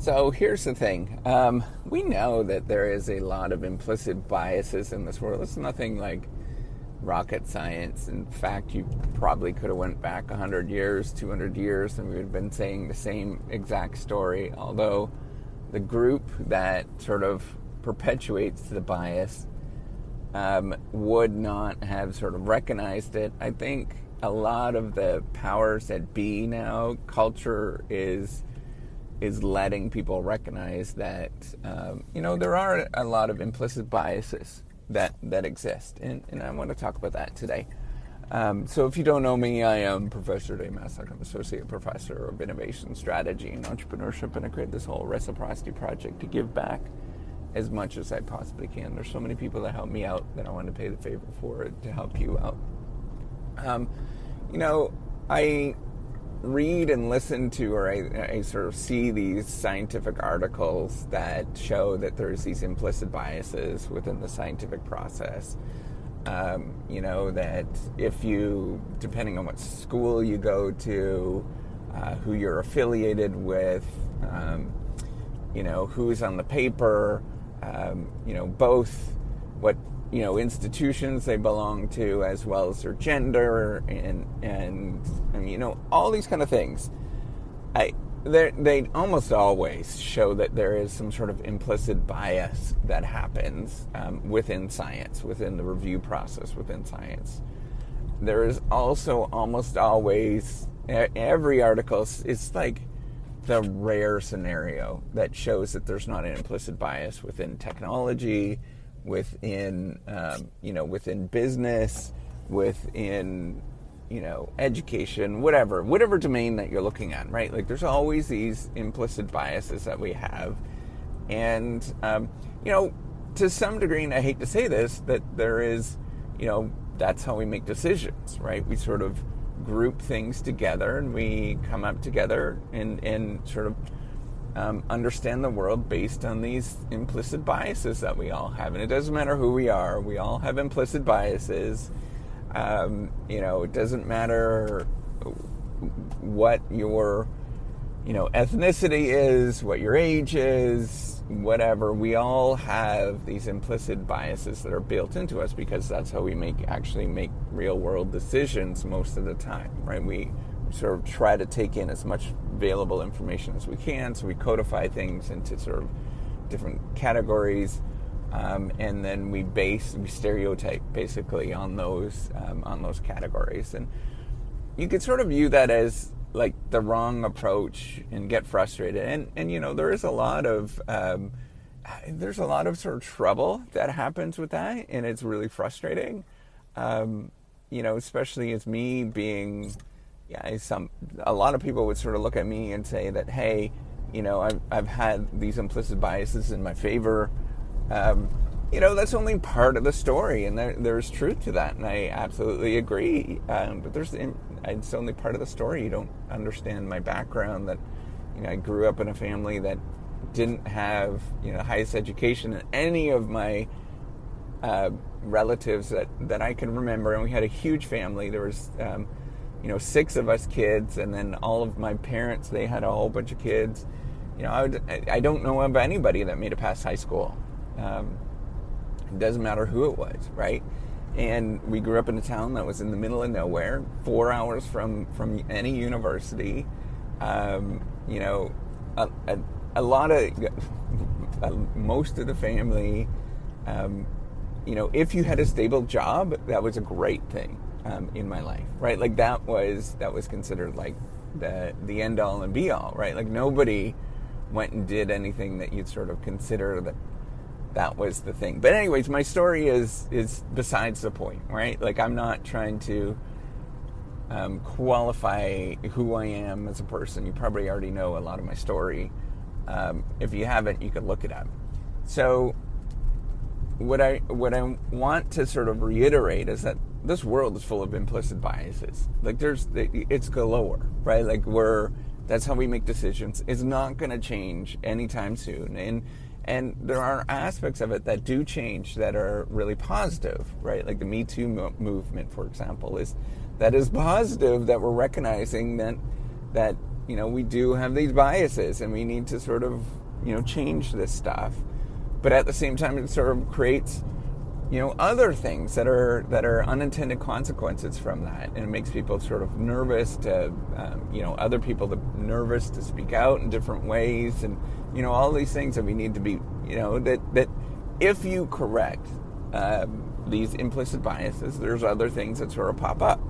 So here's the thing. We know that there is a lot of implicit biases in this world. It's nothing like rocket science. In fact, you probably could have went back 100 years, 200 years, and we would have been saying the same exact story. Although the group that sort of perpetuates the bias would not have sort of recognized it. I think a lot of the powers that be now, culture is letting people recognize that there are a lot of implicit biases that exist, and I want to talk about that today. So if you don't know me, I am Professor Damas. I'm Associate Professor of Innovation Strategy and Entrepreneurship, and I created this whole reciprocity project to give back as much as I possibly can. There's so many people that help me out that I want to pay the favor for it to help you out. I read and listen to, or I sort of see these scientific articles that show that there's these implicit biases within the scientific process. That if you, depending on what school you go to, who you're affiliated with, who's on the paper, both what institutions they belong to, as well as their gender, and all these kind of things. They almost always show that there is some sort of implicit bias that happens within science, within the review process within science. There is also almost always, every article is like the rare scenario that shows that there's not an implicit bias within technology, within within business, within education, whatever domain that you're looking at, right? Like there's always these implicit biases that we have, and to some degree, and I hate to say this, that there is, that's how we make decisions, right? We sort of group things together and we come up together and sort of understand the world based on these implicit biases that we all have. And it doesn't matter who we are, we all have implicit biases. It doesn't matter what your ethnicity is, what your age is, whatever. We all have these implicit biases that are built into us because that's how we actually make real world decisions most of the time, right? We sort of try to take in as much available information as we can, so we codify things into sort of different categories, and then we stereotype basically on those categories. And you could sort of view that as like the wrong approach and get frustrated. And there is a lot of sort of trouble that happens with that, and it's really frustrating. Especially as me being, a lot of people would sort of look at me and say that, hey, I've had these implicit biases in my favor. That's only part of the story, and there's truth to that, and I absolutely agree. But it's only part of the story. You don't understand my background, that I grew up in a family that didn't have the highest education in any of my relatives that I can remember, and we had a huge family. There was 6 of us kids, and then all of my parents, they had a whole bunch of kids. I don't know of anybody that made it past high school. It doesn't matter who it was, right? And we grew up in a town that was in the middle of nowhere, 4 hours from any university. A lot of most of the family, if you had a stable job, that was a great thing in my life, right? Like that was considered like the end all and be all, right? Like nobody went and did anything that you'd sort of consider that was the thing. But anyways, my story is besides the point, right? Like I'm not trying to qualify who I am as a person. You probably already know a lot of my story. If you haven't, you could look it up. So what I want to sort of reiterate is that this world is full of implicit biases. Like it's galore, right? Like that's how we make decisions. It's not going to change anytime soon. And there are aspects of it that do change that are really positive, right? Like the Me Too movement, for example, is positive, that we're recognizing that we do have these biases, and we need to sort of, change this stuff. But at the same time, it sort of creates, other things that are unintended consequences from that, and it makes people sort of nervous to, other people nervous to speak out in different ways, and all these things that we need to be, that if you correct these implicit biases, there's other things that sort of pop up,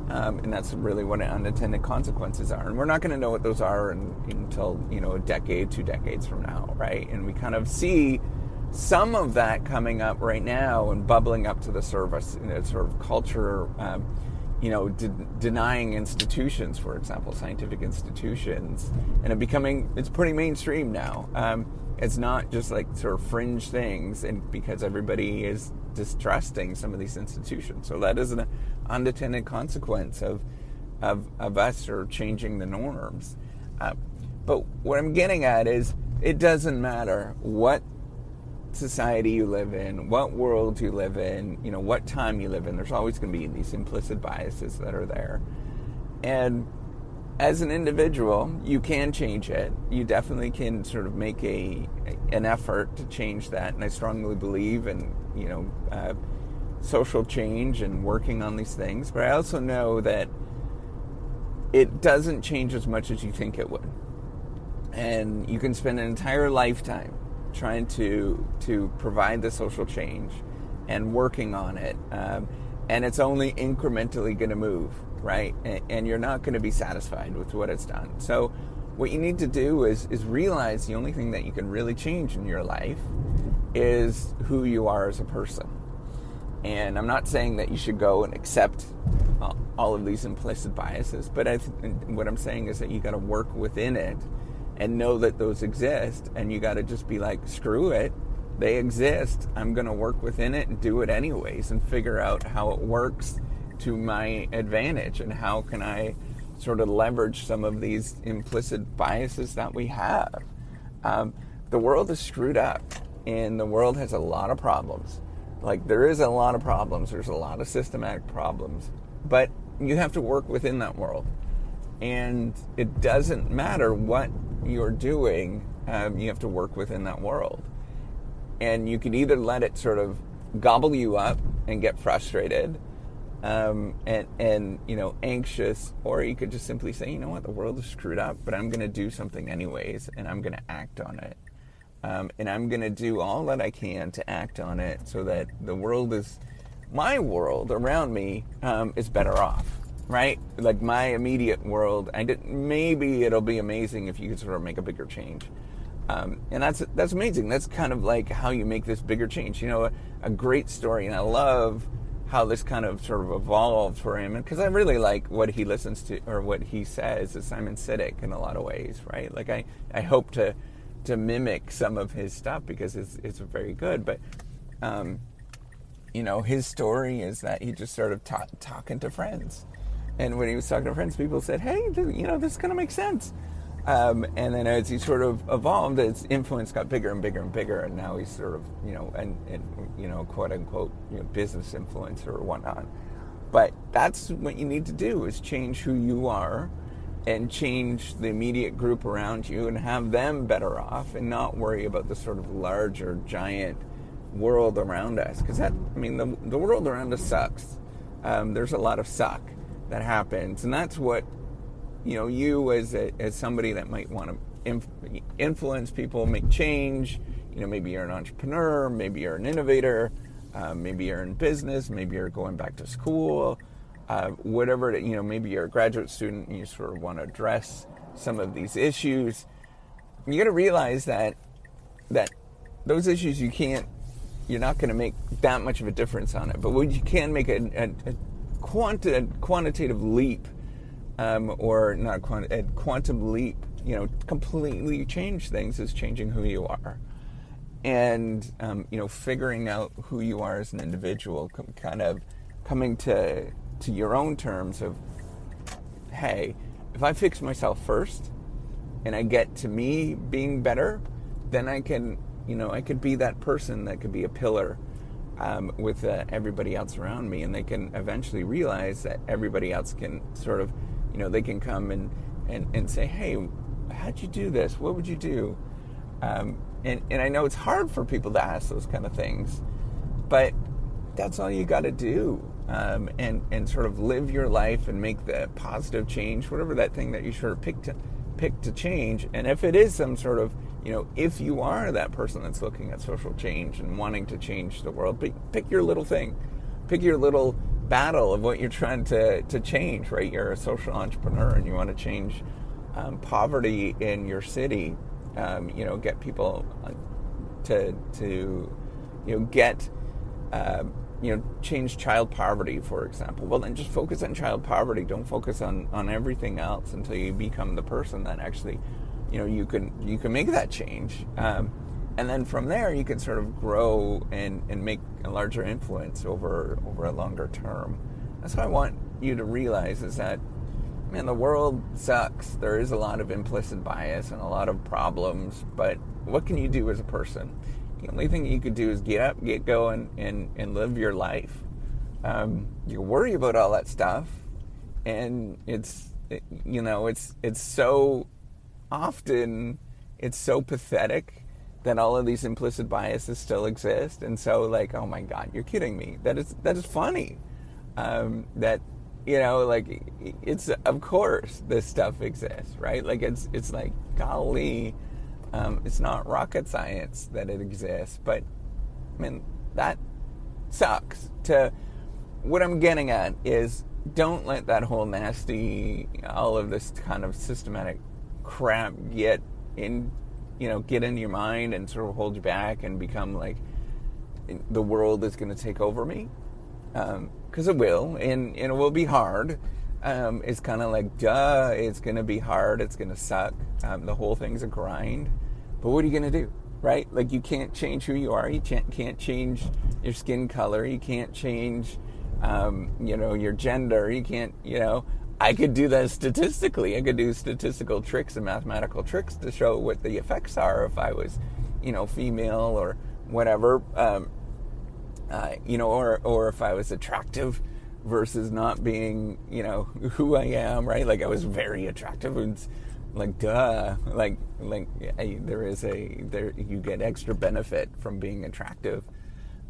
and that's really what unintended consequences are. And we're not going to know what those are until a decade, 2 decades from now, right? And we kind of see some of that coming up right now and bubbling up to the surface, sort of culture, denying institutions, for example, scientific institutions, and it's pretty mainstream now. It's not just like sort of fringe things, and because everybody is distrusting some of these institutions. So that is an unintended consequence of us sort of changing the norms. But what I'm getting at is, it doesn't matter what society you live in, what world you live in, what time you live in. There's always going to be these implicit biases that are there. And as an individual, you can change it. You definitely can sort of make an effort to change that. And I strongly believe in, social change and working on these things. But I also know that it doesn't change as much as you think it would. And you can spend an entire lifetime trying to provide the social change and working on it. And it's only incrementally going to move, right? And you're not going to be satisfied with what it's done. So what you need to do is realize the only thing that you can really change in your life is who you are as a person. And I'm not saying that you should go and accept all of these implicit biases, but what I'm saying is that you got to work within it and know that those exist, and you got to just be like, screw it, they exist, I'm going to work within it and do it anyways, and figure out how it works to my advantage, and how can I sort of leverage some of these implicit biases that we have. The world is screwed up, and the world has a lot of problems. Like, there is a lot of problems, there's a lot of systematic problems, but you have to work within that world. And it doesn't matter what you're doing, you have to work within that world. And you can either let it sort of gobble you up and get frustrated and anxious, or you could just simply say, you know what, the world is screwed up, but I'm going to do something anyways, and I'm going to act on it. And I'm going to do all that I can to act on it so that my world around me is better off. Right? Like, my immediate world, maybe it'll be amazing if you could sort of make a bigger change. And that's amazing. That's kind of like how you make this bigger change. A great story, and I love how this kind of sort of evolved for him, because I really like what he listens to, or what he says, is Simon Sinek in a lot of ways, right? Like, I hope to mimic some of his stuff, because it's very good. But, his story is that he just started talking to friends. And when he was talking to friends, people said, hey, this kind of makes sense. And then as he sort of evolved, his influence got bigger and bigger and bigger. And now he's sort of, quote unquote, business influencer or whatnot. But that's what you need to do, is change who you are and change the immediate group around you and have them better off, and not worry about the sort of larger, giant world around us. Because the world around us sucks. There's a lot of suck that happens, and that's what you as somebody that might want to influence people, make change. Maybe you're an entrepreneur, maybe you're an innovator, maybe you're in business, maybe you're going back to school, whatever. Maybe you're a graduate student and you sort of want to address some of these issues. You got to realize that those issues you're not going to make that much of a difference on it, but what you can make a quantitative leap, or not a quantum leap, completely change things, is changing who you are. And, figuring out who you are as an individual, kind of coming to your own terms of, hey, if I fix myself first and I get to me being better, then I can, I could be that person that could be a pillar with everybody else around me, and they can eventually realize that everybody else can sort of, they can come and say, hey, how'd you do this? What would you do? And I know it's hard for people to ask those kind of things, but that's all you got to do, and sort of live your life and make the positive change, whatever that thing that you sort of pick to change. And if it is some sort of, if you are that person that's looking at social change and wanting to change the world, pick your little thing, pick your little battle of what you're trying to change, right? You're a social entrepreneur and you want to change poverty in your city, get people to get change child poverty, for example. Well, then just focus on child poverty. Don't focus on everything else until you become the person that actually, you can make that change. And then from there, you can sort of grow and make a larger influence over a longer term. That's what I want you to realize, is that, man, the world sucks. There is a lot of implicit bias and a lot of problems, but what can you do as a person? The only thing you could do is get up, get going, and live your life. You worry about all that stuff, and it's so often, it's so pathetic that all of these implicit biases still exist. And so, like, oh my God, you're kidding me. That is funny. That, it's, of course this stuff exists, right? Like, it's like, golly, it's not rocket science that it exists, but I mean, that sucks. What I'm getting at is, don't let that whole nasty, all of this kind of systematic crap get into your mind and sort of hold you back and become like, the world is going to take over me. Because it will, and it will be hard. It's kind of like, duh, it's going to be hard, it's going to suck. The whole thing's a grind. But what are you going to do, right? Like, you can't change who you are. You can't change your skin color. You can't change, your gender. You can't, I could do that statistically. I could do statistical tricks and mathematical tricks to show what the effects are if I was, female or whatever, or if I was attractive versus not being, who I am, right? Like, I was very attractive, and like, duh, like you get extra benefit from being attractive.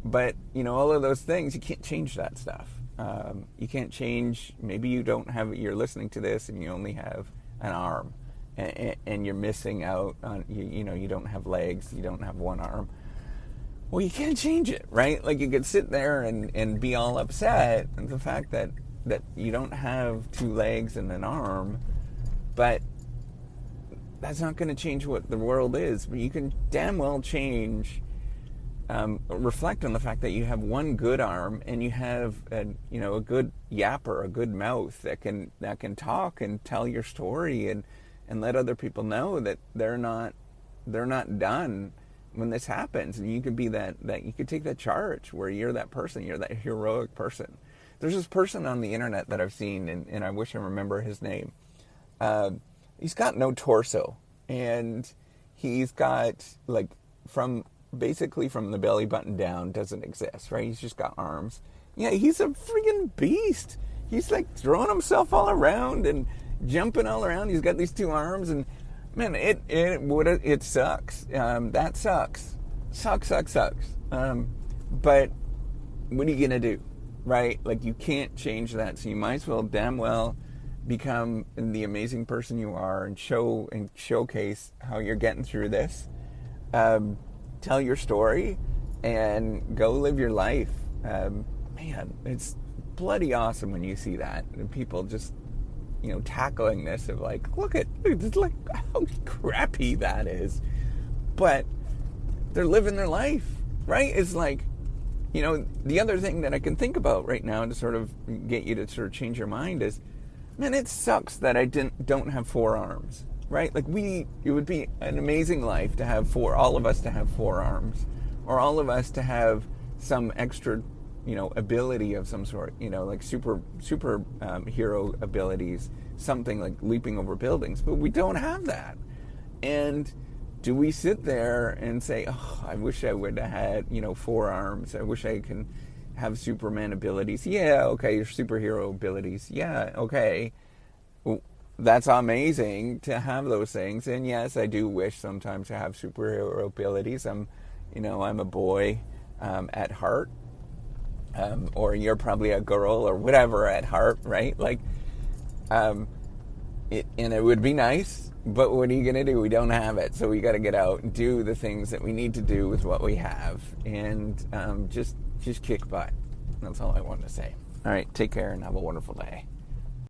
But, all of those things, you can't change that stuff. You can't change, maybe you're listening to this and you only have an arm, and you're missing out on, you don't have legs, you don't have one arm. Well, you can't change it, right? Like, you could sit there and be all upset at the fact that you don't have two legs and an arm, but that's not going to change what the world is. But you can damn well reflect on the fact that you have one good arm and you have a good yapper, a good mouth that can talk and tell your story and let other people know that they're not done when this happens. And you could be that you could take that charge where you're that person, you're that heroic person. There's this person on the internet that I've seen, and I wish I remember his name. He's got no torso, and he's got, like, basically from the belly button down doesn't exist, right? He's just got arms. Yeah, he's a freaking beast. He's like throwing himself all around and jumping all around. He's got these two arms, and man, it sucks. That sucks. Sucks. But what are you gonna do, right? Like, you can't change that, so you might as well damn well become the amazing person you are and showcase how you're getting through this. Tell your story and go live your life. Man, it's bloody awesome when you see that, and people just tackling this of like, look at like how crappy that is, but they're living their life, right? It's like, the other thing that I can think about right now to sort of get you to sort of change your mind is, man, it sucks that I don't have four arms, right? Like, it would be an amazing life to have all of us to have four arms, or all of us to have some extra, ability of some sort, like super hero abilities, something like leaping over buildings, but we don't have that. And do we sit there and say, oh, I wish I would have had, four arms. I wish I can have Superman abilities. Yeah, okay, your superhero abilities. Yeah, okay. that's amazing to have those things. And yes, I do wish sometimes to have superhero abilities. I'm a boy at heart, or you're probably a girl or whatever at heart, right? Like, and it would be nice, but what are you going to do? We don't have it, so we got to get out and do the things that we need to do with what we have, and just kick butt. That's all I wanted to say. All right, take care and have a wonderful day.